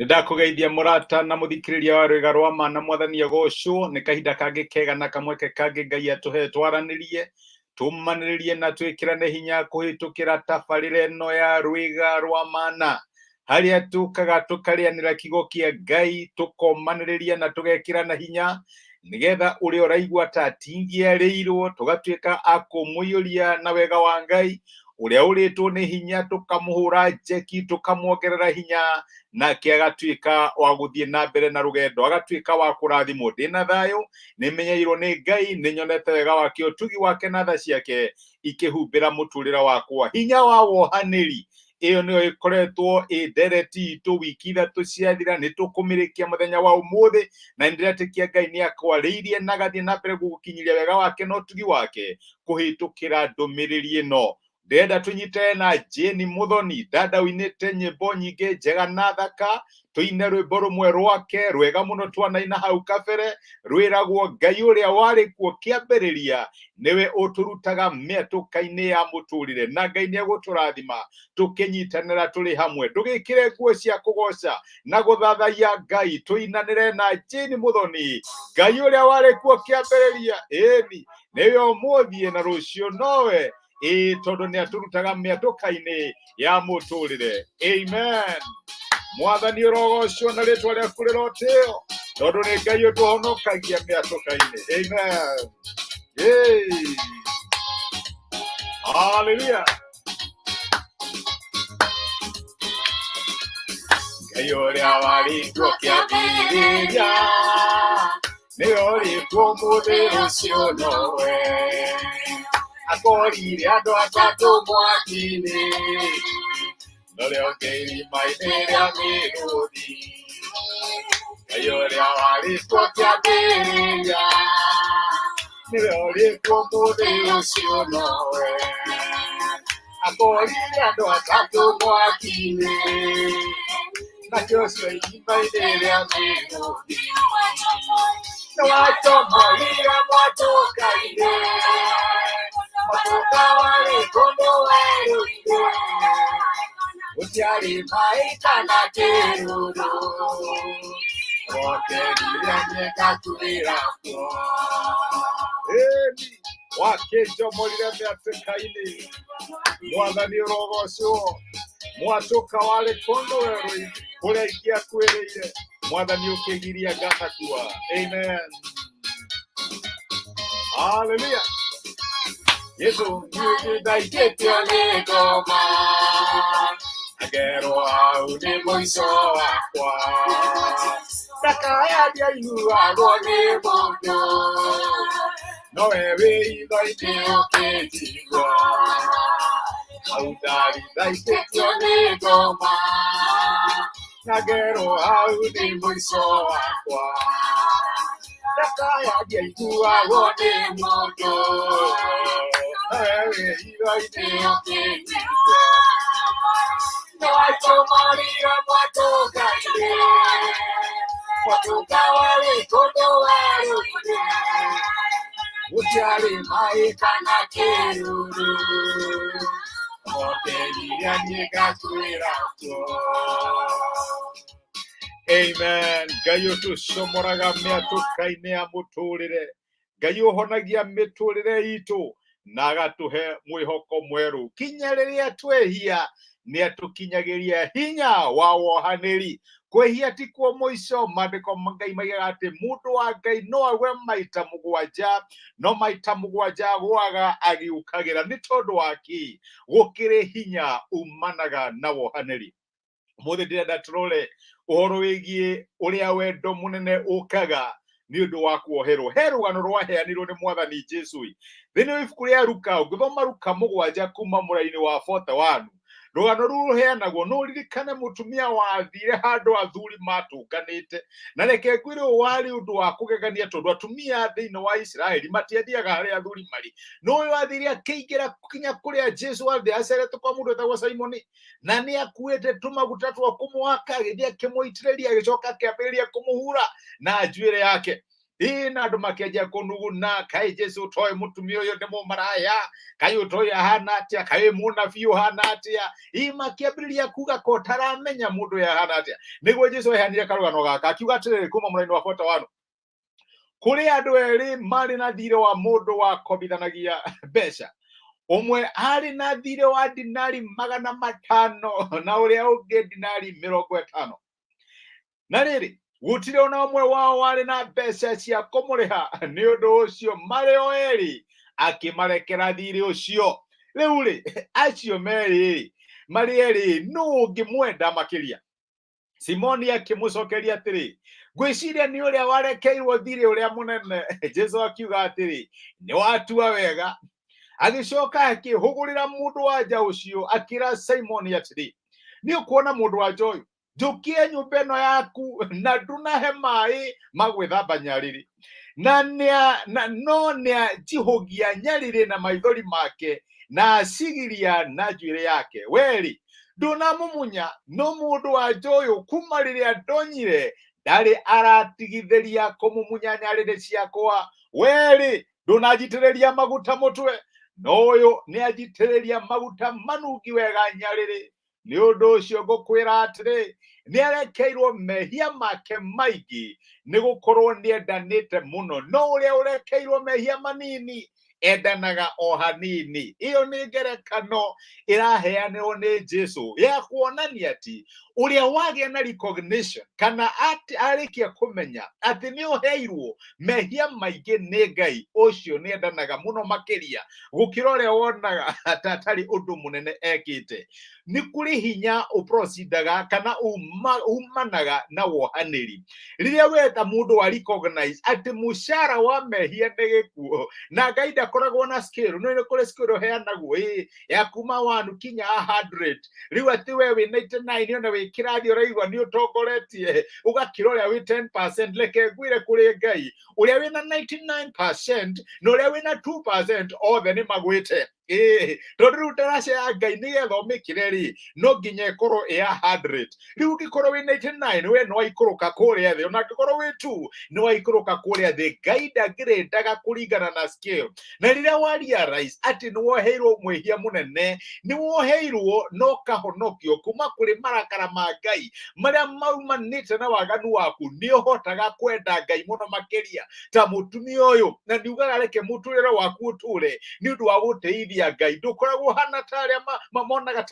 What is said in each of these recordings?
Nidakugeithia murata na muthikiriria wa rwega rwa mana mwathani agocwo ni kahinda kangi kega na kamweke kangi Ngai atuhe twaranirie tumaniririe na twikirane hinya kuhitukira tabarira ino ya rwega rwa mana haria tukaga tukarianira kiugo kia Ngai tukomaniriria na tugekirana hinya nigetha uria uraigua ta tingiarirwo tugatuika akumuyuria na wega wa Ngai uria uritwo ni hinya tukamuhura jeki tukamuongerera hinya nake agatuika wa guthie na mbere na rugendo agatuika wa kurathimwo ndina thayo nimenyeirwo ni Ngai ninyonete wega wake utugi wake na tha ciake ikihumbira muturira wakwa hinya wa wohaniri iyo niyo ikoretwo ndereti itu wiki ithatu ciathira nitukumirikia muthenya wa umuthi na ndiretikia Ngai ni akwariirie na gathie na mbere gugukinyiria wega wake no tugi wake kuhitukira ndumiriri ino ndenda tunyite na Jeni Muthoni dada winite nyimbo nyingi njega na thaka tuine rwimbo rumwe rwake rwega muno twanaina hau kabere rwiragwo Ngai uria wari kuo kiambiriria niwe uturutaga mĩatũka-inĩ ya muturire na Ngai ni aguturathima tukinyitanira turi hamwe ndugikire nguo cia kugoca na guthathaiya Ngai tuinanire na Jeni Muthoni Ngai uria wari kuo kiambiriria eni niwe umuthie na rucio nowe tondu ni aturutaga mĩatũka-inĩ ya muturire. Amen. Mwathani urogocwo na ritwa riaku rirotio tondu ni Ngai utuhonokagia mĩatũka-inĩ. Amen. Yay. Hallelujah. Ngai uria wari kuo kiambiriria niwe uri kuo mũthĩ ũcio nowe akorire andũ atatũ mwaki-inĩ noria ũngĩ irima-inĩ rĩa mĩrũthi Ngai ũrĩa warĩ kuo kĩambĩrĩria niwe ũrĩ kuo mũthĩ ũcio nowe akorire andũ atatũ mwaki-inĩ nakĩo ũcio irima-inĩ rĩa mĩrũthi nĩwachomorire mwatũka-inĩ Matuka wale kondo weruide Utiari maika na keruru Oke niranye katurira kwa Emi Wakejo molire mĩatũka-inĩ Mwathani urogocwo Mwatuka wale kondo weruide Kuria ikiakuĩrĩire Mwathani ũkĩgiria ngatakua Amen. Hallelujah. Yesu nĩndaikĩtio nĩ ngoma ngerwo hau nĩ mũico wakwa ndakaya ndiaiguagwo nĩ mũndũ nowe wĩ hitho-inĩ ũkĩnjigua hau ndarĩ ndaikĩtio nĩ ngoma na ngerwo hau nĩ mũico wakwa ndakaya ndiaiguagwo nĩ mũndũ Nĩwachomorire mwatũka-inĩ Mwatũka warĩ kũndũ werũ-inĩ Gũtiarĩ maĩ kana kĩruru Okenire niĩ ngatuĩra kuo. Amen. Ngai ũtũcomoraga mĩatũka-inĩ ya mũtũrĩre Ngai ũhonagia mĩtũrĩre itũ na agatuhe mwihoko mweru kinya riria twehia ni atukinyagiria hinya wa wohaniri kwehia ti kuo muico mandiko Ngai maigaga ati mundu wa Ngai no agwe maita mugwanja no maita mugwanja gwaga agiukagira ni tondu waki gukire hinya umanaga na wohaniri muthi ndirenda turore uhoro wigie uria wendo munene ukaga ni undu wa kuoherwo he rugano rwaheanirwo ni Mwathani Jesu thiini wa ibuku ria Luka ũngĩthoma Luka 7 kuma mũraini wa 41 rugano rũu ruheanagwo no ririkane mutumia wathire handu athuri matũnganĩte na reke ngwĩre wari undu wa kũgegania tondu atumia thĩinĩ wa Israeli matiathiaga harĩa athuri marĩ no ũyũ athire akĩingĩra kinya kũrĩa Jesu athĩ acerete kwa mũndũ wetagwo Simoni na nĩ akuĩte tũmaguta twa kũmũhaka agĩthiĩ akĩmũitĩrĩria agĩcoka akĩambĩrĩria kũmũhura na njuĩrĩ yake na andu makianjia kunuguna kai Jesu toy mutumia uyu ni mumaraya kai utoy ahana atia kai munabii uhana atia makiambiriria kuga ko taramenya mundu yahana atia niguo Jesu ehanire karugano gaka akiuga atiriri kuma mũraini wa 41 kuri andu eri mari na thirĩ wa mundu wa kobithanagia mbeca umwe ari na thirĩ wa dinari 500 na uria ungi dinari 50 na riri gutire ona umwe wao wari na mbeca cia kumuriha ni undu ucio mari o eri akimarekera thirĩ ucio riu ri acio meri mari eri no ngimwenda makiria Simoni akimucokeria atiri ngwiciria ni uria warekeirwo thirĩ uria munene Jesu akiuga atiri ni watua wega agicoka akihugurira mundu wanja ucio akira Simoni atiri ni ukuona mundu wanja uyu njukie nyumba ĩno yaku na ndunahe mai magwĩthamba nyarĩrĩ no nĩanjihugia nyarĩrĩ na maithori make na acigiria na njuĩrĩ yake weri ndunamumunya no mundu wanja uyu kuma rĩrĩa ndonyire ndarĩ aratigithĩria kũmumunya nyarĩrĩ ciakwa weri ndunanjitĩrĩria maguta mũtwe no uyu nĩanjitĩrĩria maguta manungi wega nyarĩrĩ ni undu ucio ngukwira atiri ni arekeirwo mehia make maigi ni gukorwo ni endanite muno no uria urekeirwo mehia manini endanaga o hanini iyo ni ngerekano iraheanirwo ni Jesu ya kuonania ati uria wagia na recognition kana ati arikia kumenya ati ni uheirwo mehia maigi ni Ngai ucio ni endanaga muno makiria gukira uria wonaga atari undu munene ekite ni kuri hinya uproceedaga kana umanaga na wohaniri riria weta mundu wa recognize ati mushara wa mehia ni gikuo na Ngai ndakoragwo na scale no ni kuri scale heanagwo ya kuma 1 kinya 100 riu ati we wi 99 ona wi kirathi uraigwa ni utongoretie ugakira uria wi 10% leke gwire kuri Ngai uria wi na 99% no uria wi na 2% othe ni magwite tondu ndarasha ya Ngai nigetha umikire ri no nginya ikorwo ya 100 riu ngikorwo wi 99 we no ikuruka kuria thi ona ngikorwo wi 2 no ikuruka kuria thi Ngai ndangĩrendaga kuringana na scale na riria wa realize ati ni woheirwo mwehia munene ni woheirwo no kahonokio kuma kuri marakara ma Ngai maria maumanite na waganu waku ni uhotaga kwenda Ngai muno makiria ta mutumia uyu na ndiugaga reke muturire waku uture ni undu wa guteithia Ngai ndukoragwo hana taria mamonaga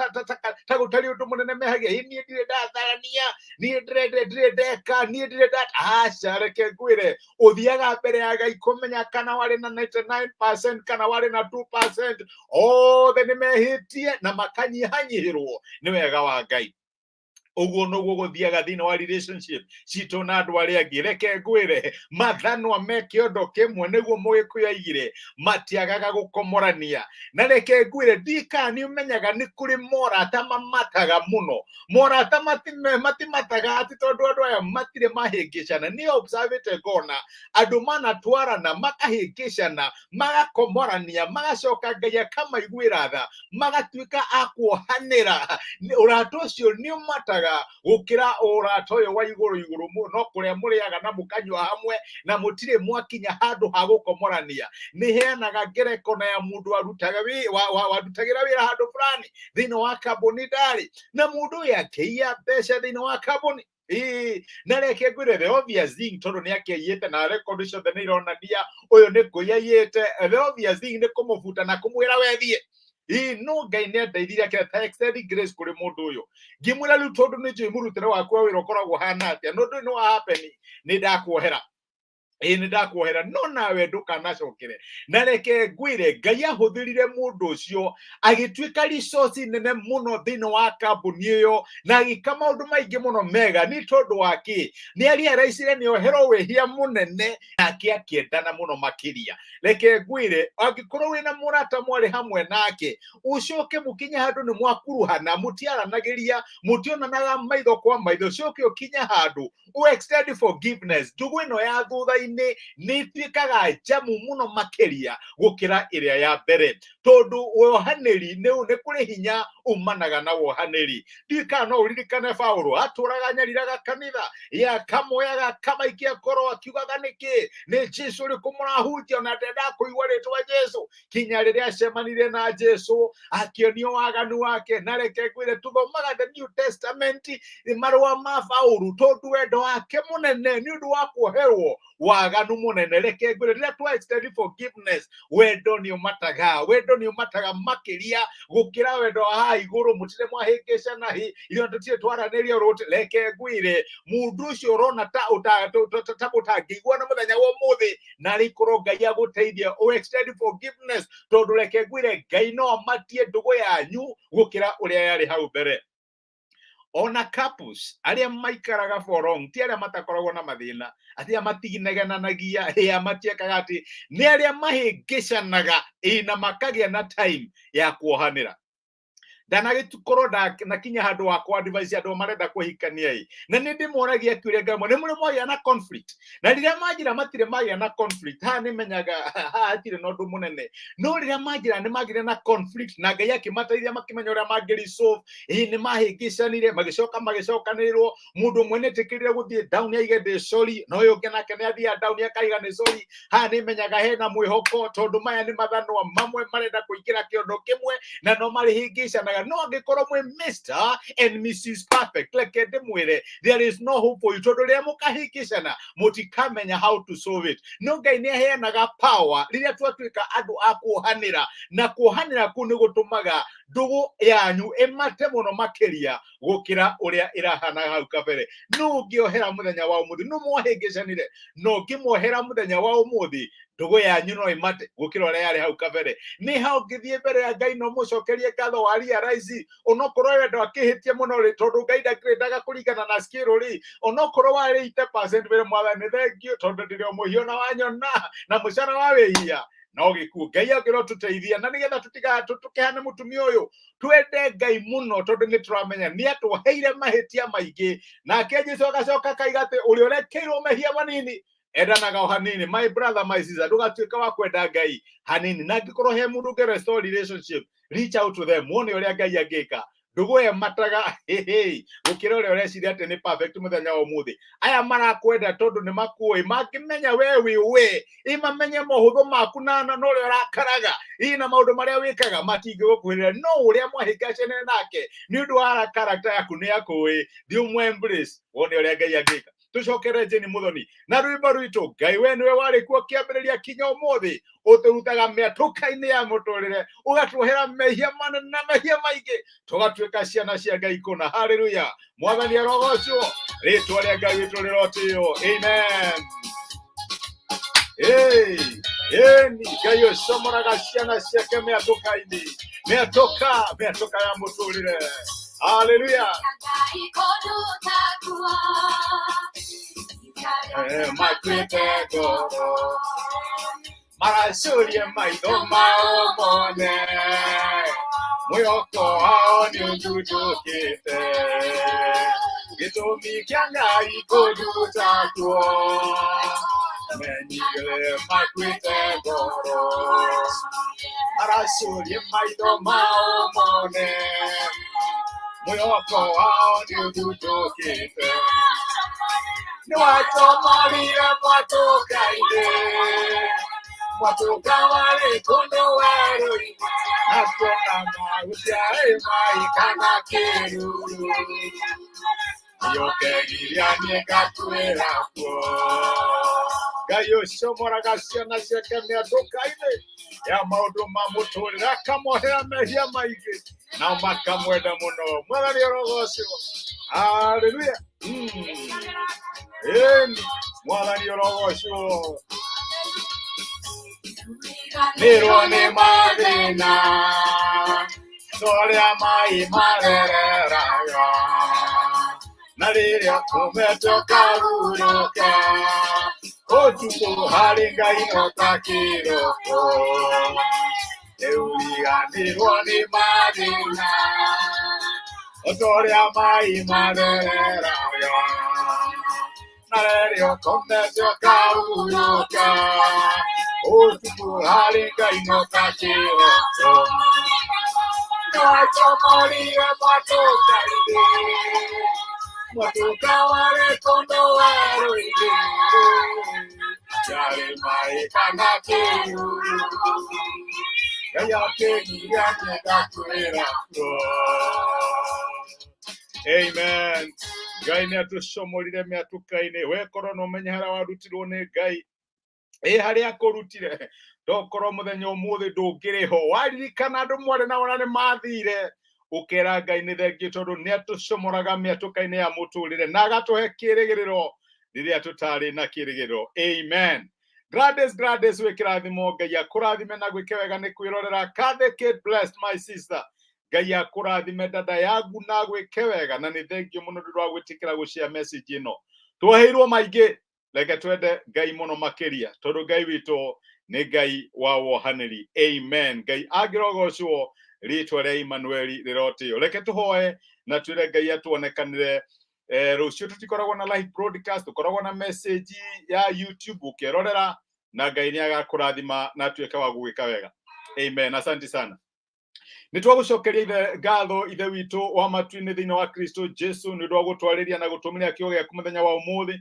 ta gutari undu munene mehagia ni ndire ndatharania ni ndire ndeka ni ndire aca reke ngwire uthiaga mbere ya Ngai kumenya kana wari na 99% kana wari na 2% othe ni mehitie na makanyihanyihirwo ni wega wa Ngai uguo noguo guthiaga thini wa relationship cito na andu aria angi reke ngwire mathanwa me kiondo kimwe niguo mugikuyu aigire matiagaga gukomorania na reke ngwire ndikani umenyaga ni kuri morata mamataga muno morata matimataga ati tondu andu aya matire mahingicana ni observate gona andu manatwarana makahingicana magakomorania magacoka Ngai akamaiguira tha magatuika akuohanira urata ucio ni umataga gukira urata uyu wa iguru muno kuria muriaga na mukanywa hamwe na mutire mwakinya handu ha gukomorania ni heanaga ngerekano ya mundu warutagira wira handu fulani thini wa kambuni ndari na mundu yakeia mbeca thini wa kambuni na reke ngwire the obvious thing tondu ni akeyite na record cio the nironania uyu ni kuyayite the obvious thing ni kumufuta na kumwira wethie no Ngai ni ndeithirie akira extending grace kuri mundu uyu ngimwira riu tondu ni njui murutire wakwa wira ukoragwo hana atia no ndu no happen ni ndakuohera ni ndakuohera no nawe ndukanacokere na reke ngwire Ngai ahuthirire mundu ucio agituika resource nene muno thini wa kambuni iyo na agika maundu maingi muno mega ni tondu waki ni aria raicire ni ohero wehia munene nake akiendana muno makiria reke ngwire angikorwo wina murata mwari hamwe nake ucoke mukinya handu ni mwakuruhana mutiaranagiria mutionanaga maitho kwa maitho coke ukinya handu u extend forgiveness ndugu ino ya thutha-ini thutha-inĩ nĩ ĩtuĩkaga njamu mũno makĩria gũkĩra ĩrĩa ya mbere, tondũ wohanĩri nĩ kũrĩ hinya umanaga na wohanĩri. Ndikana no ũririkane Paulo atũraga nyariraga kanitha yakamoyaga kamaikia koro akiugaga nĩkĩ nĩ Jesũ ũrĩkũ mũrahunjia, ona ndenda kũigua rĩtwa Jesũ, kinya rĩrĩa acemanirie na Jesũ akĩonio waganu wake. Na reke ngwĩre tuthomaga the New Testament marũa ma Paulo tondũ wendo wake mũnene nĩ ũndũ wa kuoherwo waganu mũnene. Reke ngwĩre rĩrĩa twa extend forgiveness, wendo nĩ ũmataga makĩria gũkĩra wendo wa haha igũrũ mũtire mwahĩngĩcana irio tũtirĩ twaranĩria ũrũte. Reke ngwĩre mũndũ ũcio ũrona ta ũtangĩigua na mũthenya wa ũmũthĩ, na rĩkorwo Ngai agũteithia o extend forgiveness, tondũ reke ngwĩre Ngai no amatie ndũgũ yanyu gũkĩra ũrĩa yarĩ hau mbere. Ona couples arĩa maikaraga for long ti arĩa matakoragwo na mathĩna, arĩa matiginaganagia matiekaga atĩ nĩ arĩa mahĩngĩcanaga na makagĩa na time ya kuohanĩra. Ndanagĩkorwo nakinya handũ wa kwa advice andũ marenda kũhikania na nĩ ndĩmoragia kĩũria ngamwe nĩ mũrĩ mwagĩa na conflict, na rĩrĩa manjĩra matirĩ magĩa na conflict haha nĩmenyaga haha hatirĩ na ũndũ mũnene. No rĩrĩa manjĩra nĩ magĩire na conflict na Ngai akĩmateithia makĩmenya ũrĩa mangĩresolve, nĩ mahĩngĩcanire magĩcokanĩrĩrwo, mũndũ ũmwe nĩetĩkĩrire gũthiĩ down aige ndĩ sorry, na ũyũ ũngĩ nake nĩathiaga down akaiga nĩ sorry. Haha nĩmenyaga hena mwĩhoko, tondũ maya nĩ mathanwa mamwe marenda kũingĩra kĩondo kĩmwe na no marĩhĩngĩcanaga. No angĩkorwo mwĩ Mr. and Mrs. Perfect, reke ndĩmwĩre there is no hope for you, tondũ rĩrĩa mũkahĩngĩcana mũtikamenya how to solve it. No Ngai nĩaheanaga power rĩrĩa twatuĩka andũ a kuohanĩra, na kuohanĩra kũu nĩ gũtũmaga ndũgũ yanyu ĩmate mũno makĩria gũkĩra ũrĩa ĩrahana hau kabere. No ũngĩohera mũthenya wa ũmũthĩ no mwahĩngĩcanire, no ũngĩmwohera mũthenya wa ũmũthĩ ndũgũ yanyu no ĩmate gũkĩra ũrĩa yarĩ hau kabere. Nĩ hau ngĩthiĩ mbere ya Ngai no mũcokerie ngatho wa realize onokorwo wendo akĩhĩtie mũno rĩ, tondũ Ngai ndakĩrendaga kũringana na skill rĩ, onokorwo warĩ 80% mbere mwathani thengiũ, tondũ ndĩrĩ mũhiũ na wanyona na mũcara wa wĩhia no gĩkuũ. Ngai agĩrwo tũteithia na nĩgetha tũtikahane mũtumia ũyũ, twende Ngai mũno tondũ nĩ tũramenya nĩ atũheire mahĩtia maingĩ, nake Jesũ agacoka akaiga atĩ ũrĩa ũrekeirwo mehia manini endanaga o hanini. My brother, my sister, ndũgatuĩka wa kwenda Ngai hanini, na angĩkorwo he mũndũ ũngĩ restore relationship, reach out to them, wone ũrĩa Ngai angĩka. Ndũgũ ĩmataga gũkĩra ũrĩa ũreciria atĩ nĩ perfect mũthenya wa ũmũthĩ. Aya marakwenda tondũ nĩ makuoĩ, mangĩmenya we wĩ mamenye maũhũthũ maku na ũrĩa ũrakaraga na maũndũ marĩa wĩkaga matingĩgũkuhĩrĩria. No ũrĩa mwahĩngĩcanire nake nĩ ũndũ wa character yaku nĩ akũĩ, thiĩ ũmwe embrace, wone ũrĩa Ngai angĩka. Tũcokere Jane Muthoni na rwĩmbo rwitũ Ngai we nĩwe warĩ kuo kĩambĩrĩria kinya ũmũthĩ, ũtũrutaga mĩatũka-inĩ ya mũtũrĩre, ũgatuohera mehia manene na mehia maingĩ, tũgatuĩka ciana cia Ngai kũna. Haleluya, mwathani arogocwo, rĩtwa rĩa Ngai witũ rĩrotĩo. Amen. Ngai ũcomoraga ciana ciake mĩatũka-inĩ, mĩatũka ya mũtũrĩre. Haleluya. Makwĩte ngoro maracuria maitho mao mone, mwĩhoko wao nĩ ũthundũkĩte, gĩtũmi kĩa Ngai kũnduta kuo, menyire makwĩte ngoro maracuria maitho mao mone, mwĩhoko wao nĩ ũthundũkĩte. Nĩ watomorire mwatũka-inĩ, mwatũka warĩ kũndũ werũ-inĩ, na kuona magũciarĩ mai kana kĩruru, gĩũkĩgiria niĩ ngatuĩra kuo. Ngai ũcomoraga ciana ciake mĩatũka-inĩ ya maũndũ ma mũtũrĩre, akamohera mehia maingĩ na makamwenda mũno. Mwathani arogocwo. Haleluya. Mwathani arogocwo. Nĩrwo nĩ mathĩna tũrĩa mai marereraga, na rĩrĩa tũmete karurũka ũtukũ harĩ Ngai no ta kĩroko. Rĩu riganĩrwo nĩ mathĩna tũrĩa mai marereraga, Nalerio komesio kauyoka Otuku halinga inoka chiro Nacho moria matoka ide Matoka wale kondo wero ide Yare mai kanakiru Gaya kegi yanye gakuera Amen. Gai ne atushomorire me atukaine we korono menyara warutirwo ne Gai hari akorutire dokoro muthenya umuthi ndungiriho waririkana andu mware na ona ni mathire ukera Ngai ni thengio tondu ni atushomoraga me atukaine ya muturire na agatuhe kirigiriro riria tutari na kirigiriro. Amen. Gladys we kirathimo Ngai akurathime na gwike wega ni kwirorera Kathe Kate blessed my sister Ngai akurathime dada yagu na gwike wega na ni thengio muno ndirwa gwitikira gucia message ino tuheirwo maingi leke twende Ngai muno makiria tondu Ngai wito ni Ngai wa wohaniri. Amen. Ngai agirogocwo ritwa ria Emmanuel rirotio leke tuhoe na twire Ngai atuonekanire rucio tutikoragwo na live broadcast tukoragwo na message ya YouTube ukerorera na Ngai ni agakurathima na tuike wa gwika wega. Amen. Asante sana. Nitwagucokeria ithe ngatho ithe witu wa matuini thiini wa Kristo Jesu ni ndwa gutwariria na gutumiria kio gya kumuthenya wa umuthi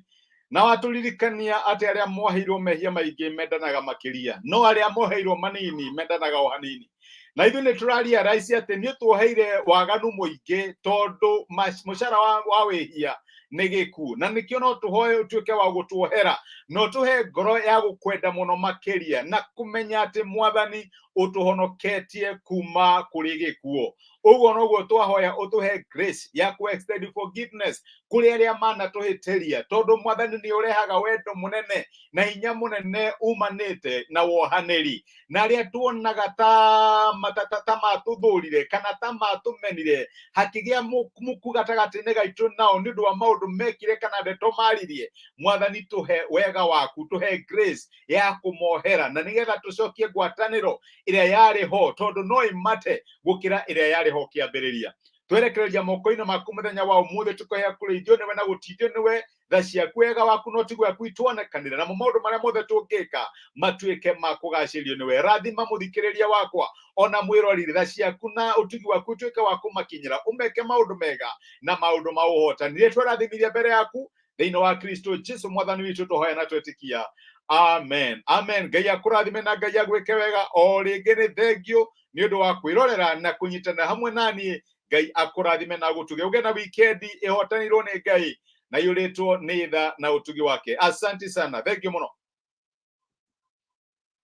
na waturirikania ati aria moheirwo mehia maingi mendanaga makiria no aria moheirwo manini mendanaga o hanini na ithu ni turaria raisi ati ni tuheire waganu muingi tondu mucara wa wehia ni giku na nikio no tuhoe utuike wa gutuohera no tuhe ngoro ya gukwenda muno makiria na kumenya ati mwathani utuhonoketie kuma kuri gikuo uguo noguo twahoya utuhe grace ya ku extend forgiveness kuri aria mana tuhitiria tondu mwathani ni urehaga wendo munene na hinya munene umanite na wohaniri na aria tuonaga ta matata matuthurire kana ta matumenire hakigia muku gatagati-ini gaitu nao ni ndu wa maundu mekire kana ndeto maririe mwathani tuhe wega waku tuhe grace ya kumohera na nigetha tucokie ngwataniro iria yari ho tondu no imate gukira iria yari ho kiambiriria twerekereria moko-ini maku muthenya wa umuthi tukohea kuri ithio niwe na gutithio niwe tha ciaku wega waku no tigwe aku ituonekanire na maundu maria mothe tungika matuike makugacirio niwe rathima muthikiriria wakwa ona mwirorire tha ciaku na utigi waku tuike waku makinyira umeke maundu mega na maundu ma uhotani twarathimirie mbere yaku thiini wa Kristo Jesu mwathani witu tuhoya na twetikia. Amen. Amen. Ngai akurathime na Ngai agwike wega o ringi ni thengio ni undu wa kwirorera na kunyitana hamwe nani. Ngai akurathime na gutuge uge na weekend ihotanirwo ni Ngai na yuritwo ni tha na utugi wake. Asante sana. Thengio muno.